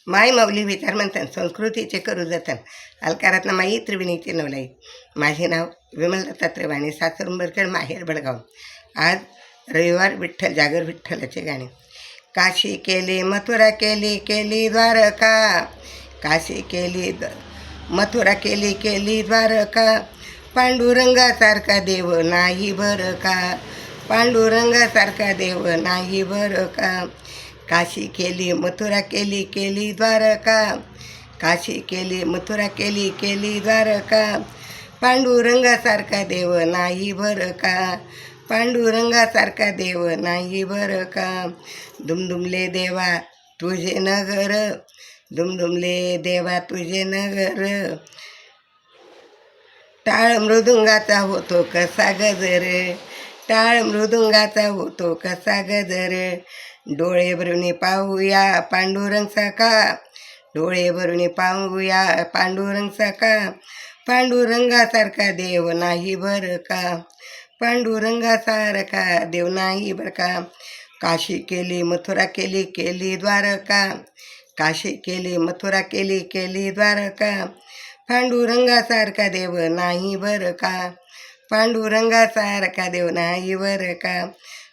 माय माऊली विचारमंथन संस्कृतीचे करू जतन अलकारातनं माई त्रिवेणीची नवलाई. माझे नाव विमल दत्तात्रय वाणी, सासर उंबरखेड, माहेर बडगाव. आज रविवार, विठ्ठल जागर विठ्ठलाचे गाणे. काशी केली मथुरा केली केली द्वारका, काशी केली मथुरा केली केली द्वारका, पांडुरंगासारखा देव नाही बरं का, पांडुरंगासारखा देव नाही बरं का. काशी केली मथुरा केली केली द्वारका, काशी केली मथुरा केली केली द्वारका, पांडुरंगासारखा देव नाही बरं का, पांडुरंगासारखा देव नाही बरं का. दुमदुमले देवा तुझे नगर, दुमदुमले देवा तुझे नगर, टाळ मृदुंगाचा होतो कसा गजर, टाळ मृदुंगाचा होतो कसा गजर. डोळे भरून पाहूया पांडुरंग सखा, डोळे भरून पाहूया पांडुरंग सखा, पांडुरंगासारखा देव नाही बरं का, पांडुरंगासारखा देव नाही बरं का. काशी केली मथुरा केली केली द्वारका, काशी केली मथुरा केली केली द्वारका, पांडुरंगासारखा देव नाही बरं का, पांडुरंगासारखा देव नाही बरं का.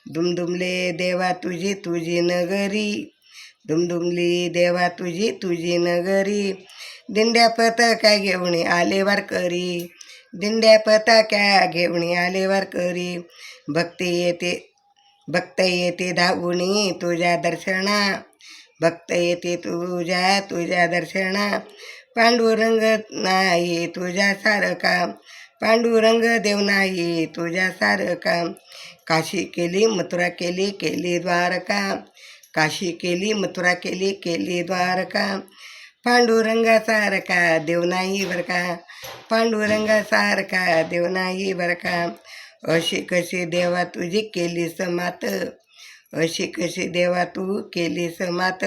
दुमदुमले देवा तुझी तुझी नगरी, दुमदुमली देवा तुझी तुझी नगरी, दिंड्या पताक्या घेऊन आले वारकरी, दिंड्या पताक्या घेऊन आले वारकरी. भक्त येते धावून तुझ्या दर्शना, भक्त येते तुझ्या दर्शना, पांडुरंग नाही तुझ्यासारखा, पांडुरंग देव नाही तुझ्यासारखा. काशी केली मथुरा केली केली द्वारका, काशी केली मथुरा केली केली द्वारका, पांडुरंगासारखा देव नाही बरं का, पांडुरंगासारखा देव नाही बरं का. अशी कशी देवा तुझी केली समात, अशी कशी देवा तू केली समात,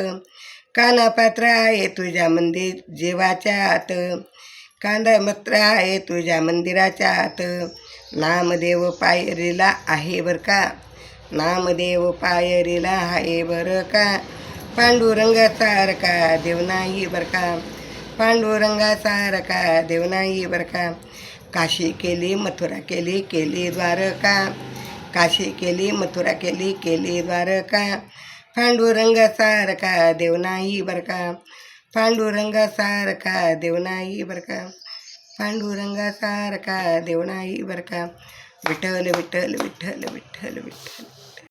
कानापात्र आहे तुझ्या मंदिर जीवाच्या आत, कानापात्र आहे तुझ्या मंदिराच्या आत. नामदेव पायरीला आहे बरं का, नामदेव पायरीला आहे बरं का, पांडुरंगासारखा देव नाही बरं का, पांडुरंगासारखा देव नाही बरं का. काशी केली मथुरा केली केली द्वारका, काशी केली मथुरा केली केली द्वारका, पांडुरंगासारखा देव नाही बरं का, पांडुरंगासारखा देव नाही बरं का, पांडुरंगासारखा देव नाही बरं का. विठ्ठल विठ्ठल विठ्ठल विठ्ठल विठ्ठल.